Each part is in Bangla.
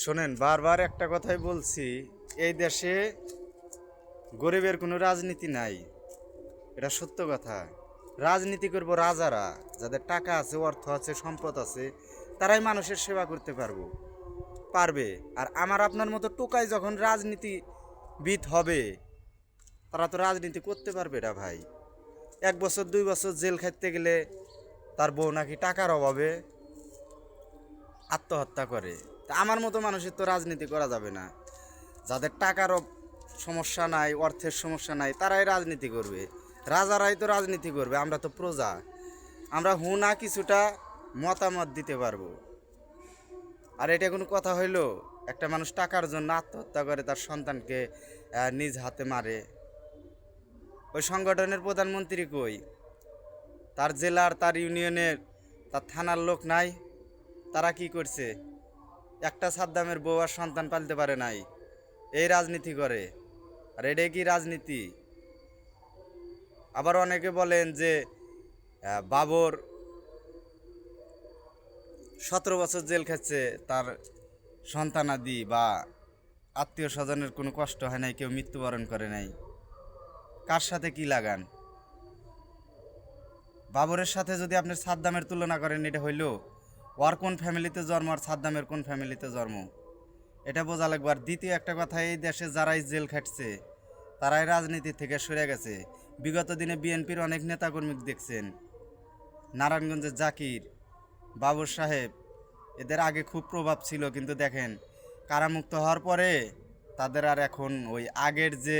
শোনেন, বারবার একটা কথাই বলছি, এই দেশে গরিবের কোনো রাজনীতি নাই। এটা সত্য কথা। রাজনীতি করব রাজারা, যাদের টাকা আছে, অর্থ আছে, সম্পদ আছে, তারাই মানুষের সেবা করতে পারবে। আর আমার আপনার মতো টোকাই যখন রাজনীতিবিদ হবে, তারা তো রাজনীতি করতে পারবে না ভাই। 1 বছর 2 বছর জেল খাটতে গেলে তার বউ নাকি টাকার অভাবে আত্মহত্যা করে। তা আমার মতো মানুষের তো রাজনীতি করা যাবে না। যাদের টাকারও সমস্যা নাই, অর্থের সমস্যা নাই, তারাই রাজনীতি করবে। রাজারাই তো রাজনীতি করবে, আমরা তো প্রজা। আমরা না কিছুটা মতামত দিতে পারবো। আর এটা কোনো কথা হইল? একটা মানুষ টাকার জন্য আত্মহত্যা করে, তার সন্তানকে নিজ হাতে মারে। ওই সংগঠনের প্রধানমন্ত্রী কই? তার জেলার, তার ইউনিয়নের, তার থানার লোক নাই? তারা কি করছে? একটা সাদ্দামের বউ আর সন্তান পালতে পারে নাই, এই রাজনীতি করে। আর এটাই কি রাজনীতি? আবার অনেকে বলেন যে বাবর 17 বছর জেল খাচ্ছে, তার সন্তানাদি বা আত্মীয় স্বজনের কোনো কষ্ট হয় নাই, কেউ মৃত্যুবরণ করে নাই। কার সাথে কি লাগান? বাবরের সাথে যদি আপনি সাদ্দামের তুলনা করেন, এটা হইল ওর কোন ফ্যামিলিতে জন্ম আর সাদ্দামের কোন ফ্যামিলিতে জন্ম, এটা বোঝা লাগবে। আর দ্বিতীয় একটা কথা, এই দেশে যারাই জেল খাটছে তারাই রাজনীতি থেকে সরে গেছে। বিগত দিনে বিএনপির অনেক নেতাকর্মী দেখছেন, নারায়ণগঞ্জের জাকির, বাবর সাহেব, এদের আগে খুব প্রভাব ছিল, কিন্তু দেখেন কারামুক্ত হওয়ার পরে তাদের আর এখন ওই আগের যে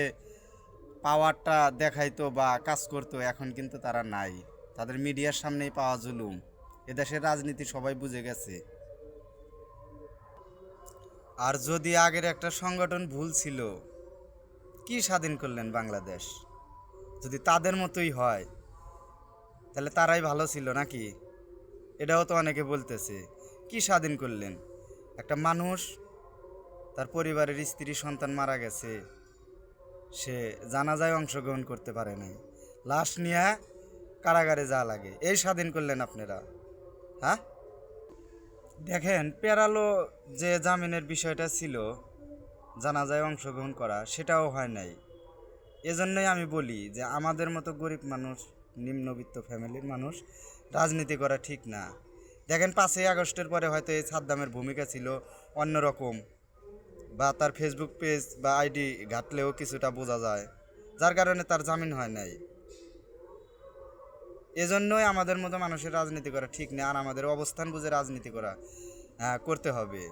পাওয়ারটা দেখাইতো বা কাজ করতো, এখন কিন্তু তারা নাই। তাদের মিডিয়ার সামনেই পাওয়া জুলুম। এদেশের রাজনীতি সবাই বুঝে গেছে। আর যদি আগের একটা সংগঠন ভুল ছিল, কি স্বাধীন করলেন বাংলাদেশ? যদি তাদের মতোই হয়, তাহলে তারাই ভালো ছিল নাকি? এটাও তো অনেকে বলতেছে। কি স্বাধীন করলেন? একটা মানুষ, তার পরিবারের স্ত্রী সন্তান মারা গেছে, সে জানাজায় অংশগ্রহণ করতে পারে নাই, লাশ নিয়ে কারাগারে যা লাগে, এই স্বাধীন করলেন আপনারা? হ্যাঁ, দেখেন পেরালো যে জামিনের বিষয়টা ছিল, জানাজায় অংশগ্রহণ করা, সেটাও হয় নাই। এজন্যই আমি বলি যে আমাদের মতো গরিব মানুষ, নিম্নবিত্ত ফ্যামিলির মানুষ রাজনীতি করা ঠিক না। দেখেন 5ই আগস্টের পরে হয়তো এই সাদ্দামের ভূমিকা ছিল অন্যরকম, বা তার ফেসবুক পেজ বা আইডি ঘাটলেও কিছুটা বোঝা যায়, যার কারণে তার জামিন হয় নাই। এজন্যই আমাদের মতো মানুষের রাজনীতি করা ঠিক না, আর আমাদের অবস্থান বুঝে রাজনীতি করতে হবে।